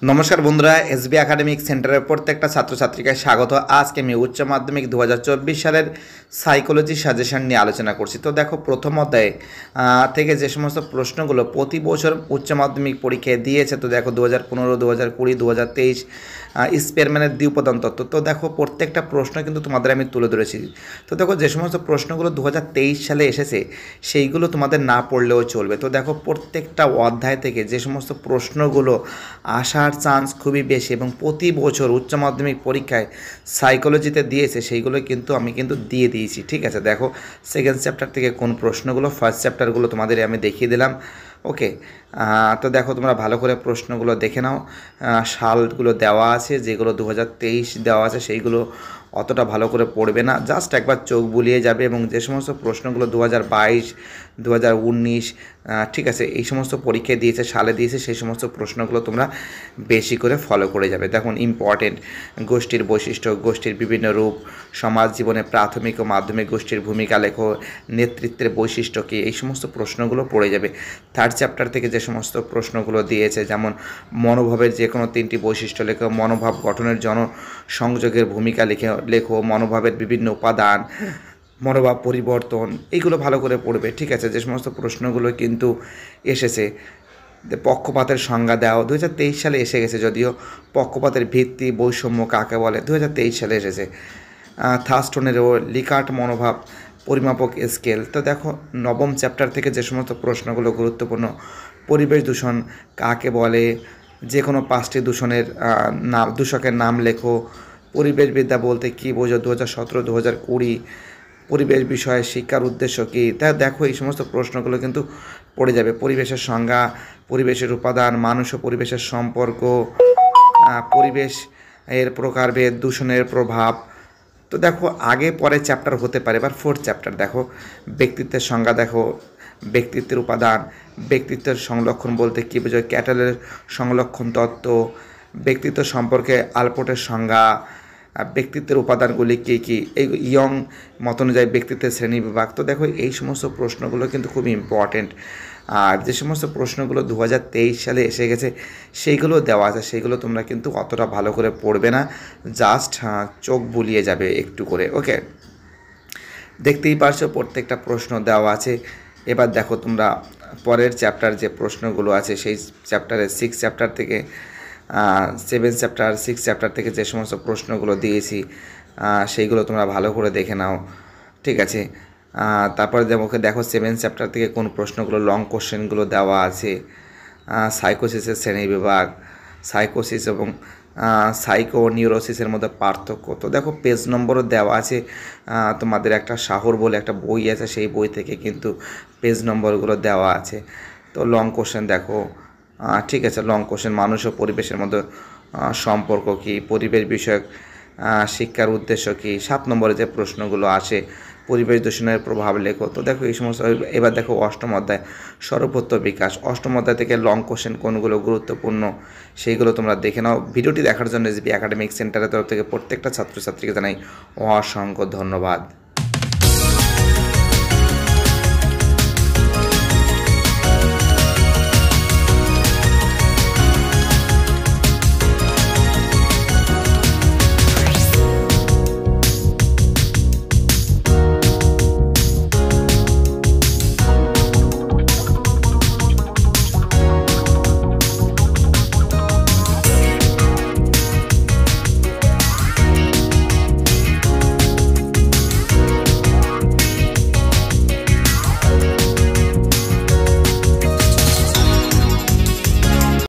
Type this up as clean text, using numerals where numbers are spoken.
নমস্কার বন্ধুরা, SB academic সেন্টারের প্রত্যেকটা ছাত্রছাত্রীকে স্বাগত। আজকে আমি উচ্চ মাধ্যমিক 2024 সালের সাইকোলজি সাজেশন নিয়ে আলোচনা করছি। তো দেখো, প্রথম অধ্যায়ে থেকে যে সমস্ত প্রশ্নগুলো প্রতি বছর উচ্চ মাধ্যমিক পরীক্ষায় দিয়েছে, তো দেখো 2015, 2020, 2023 স্পেয়ারম্যানের দ্বিউপাদান তত্ত্ব। তো দেখো, প্রত্যেকটা প্রশ্ন কিন্তু তোমাদের আমি তুলে ধরেছি। তো দেখো, যে সমস্ত প্রশ্নগুলো 2023 সালে এসেছে সেইগুলো তোমাদের না পড়লেও চলবে। তো দেখো, প্রত্যেকটা অধ্যায় থেকে যে সমস্ত প্রশ্নগুলো আসার চান্স খুবই বেশি এবং প্রতি বছর উচ্চ মাধ্যমিক পরীক্ষায় সাইকোলজিতে দিয়েছে সেইগুলো কিন্তু আমি দিয়ে দিয়েছি। ঠিক আছে, দেখো সেকেন্ড চ্যাপ্টার থেকে কোন প্রশ্নগুলো, ফার্স্ট চ্যাপ্টারগুলো তোমাদের আমি দেখিয়ে দিলাম। ওকে, তো দেখো তোমরা ভালো করে প্রশ্নগুলো দেখে নাও। সালগুলো দেওয়া আছে, যেগুলো 2023 দেওয়া আছে সেইগুলো অতটা ভালো করে পড়বে না, জাস্ট একবার চোখ বুলিয়ে যাবে। এবং যে সমস্ত প্রশ্নগুলো 2022, 2019 ঠিক আছে এই সমস্ত পরীক্ষায় দিয়েছে, সালে দিয়েছে, সেই সমস্ত প্রশ্নগুলো তোমরা বেশি করে ফলো করে যাবে। দেখুন, ইম্পর্টেন্ট গোষ্ঠীর বৈশিষ্ট্য, গোষ্ঠীর বিভিন্ন রূপ, সমাজ জীবনে প্রাথমিক ও মাধ্যমিক গোষ্ঠীর ভূমিকা লেখো, নেতৃত্বের বৈশিষ্ট্য কী, এই সমস্ত প্রশ্নগুলো পড়ে যাবে। থার্ড চ্যাপ্টার থেকে যে সমস্ত প্রশ্নগুলো দিয়েছে, যেমন মনোভাবের যে কোনো 3টি বৈশিষ্ট্য লেখো, মনোভাব গঠনের জনসংযোগের ভূমিকা লেখো, মনোভাবের বিভিন্ন উপাদান, মনোভাব পরিবর্তন, এইগুলো ভালো করে পড়বে। ঠিক আছে, যে সমস্ত প্রশ্নগুলো কিন্তু এসেছে। পক্ষপাতের সংজ্ঞা দাও, 2023 সালে এসে গেছে, যদিও পক্ষপাতের ভিত্তি বৈষম্য কাকে বলে 2023 সালে এসেছে। থার্স্টনেরও লিকার্ট মনোভাব পরিমাপক স্কেল। তো দেখো, নবম চ্যাপ্টার থেকে যে সমস্ত প্রশ্নগুলো গুরুত্বপূর্ণ, পরিবেশ দূষণ কাকে বলে, যে কোনো 5টি দূষকের নাম লেখো, পরিবেশবিদ্যা বলতে কী বোঝো, 2017, 2020, পরিবেশ বিষয়ে শিক্ষার উদ্দেশ্য কী। তা দেখো, এই সমস্ত প্রশ্নগুলো কিন্তু পড়ে যাবে। পরিবেশের সংজ্ঞা, পরিবেশের উপাদান, মানুষ ও পরিবেশের সম্পর্ক, পরিবেশ এর প্রকারভেদ, দূষণের প্রভাব। তো দেখো, আগে পরে চ্যাপ্টার হতে পারে। এবার ফোর্থ চ্যাপ্টার দেখো, ব্যক্তিত্বের সংজ্ঞা দেখো, ব্যক্তিত্বের উপাদান, ব্যক্তিত্বের সংলক্ষণ বলতে কী বোঝো, ক্যাটেলের সংলক্ষণ তত্ত্ব, ব্যক্তিত্ব সম্পর্কে আলপোর্টের সংজ্ঞা, ব্যক্তিত্বের উপাদানগুলি কী কী, এই ইয়ং মত অনুযায়ী ব্যক্তিত্বের শ্রেণী বিভাগ। তো দেখো, এই সমস্ত প্রশ্নগুলো কিন্তু খুব ইম্পর্টেন্ট। আর যে সমস্ত প্রশ্নগুলো 2023 সালে এসে গেছে সেইগুলো দেওয়া আছে, সেইগুলো তোমরা কিন্তু অতটা ভালো করে পড়বে না, জাস্ট চোখ বুলিয়ে যাবে একটু করে। ওকে, দেখতেই পারছো প্রত্যেকটা প্রশ্ন দেওয়া আছে। এবার দেখো, তোমরা পরের চ্যাপ্টার যে প্রশ্নগুলো আছে সেই চ্যাপ্টারের 6 চ্যাপ্টার থেকে 7 চ্যাপ্টার 6 চ্যাপ্টার থেকে যে সমস্ত প্রশ্নগুলো দিয়েছি সেইগুলো তোমরা ভালো করে দেখে নাও। ঠিক আছে, তারপরে দেখো 7 চ্যাপ্টার থেকে কোন প্রশ্নগুলো, লং কোশ্চেনগুলো দেওয়া আছে। সাইকোসিসের শ্রেণীবিভাগ, সাইকোসিস এবং সাইকো নিউরোসিসের মধ্যে পার্থক্য। তো দেখো, পেজ নম্বরও দেওয়া আছে। তোমাদের একটা শাহর বলে একটা বই আছে, সেই বই থেকে কিন্তু পেজ নম্বরগুলো দেওয়া আছে। তো লং কোশ্চেন দেখো। ঠিক আছে, লং কোশ্চেন, মানুষ ও পরিবেশের মধ্যে সম্পর্ক কী, পরিবেশ বিষয়ক শিক্ষার উদ্দেশ্য কী। 7 নম্বরে যে প্রশ্নগুলো আসে, পরিবেশ দূষণের প্রভাব লেখো। তো দেখো, এই সমস্ত। এবার দেখো অষ্টম অধ্যায়, সর্বত্র বিকাশ। অষ্টম অধ্যায় থেকে লং কোশ্চেন কোনগুলো গুরুত্বপূর্ণ সেইগুলো তোমরা দেখে নাও। ভিডিওটি দেখার জন্য এসবি একাডেমিক সেন্টারের তরফ থেকে প্রত্যেকটা ছাত্রছাত্রীকে জানাই অসংখ্য ধন্যবাদ।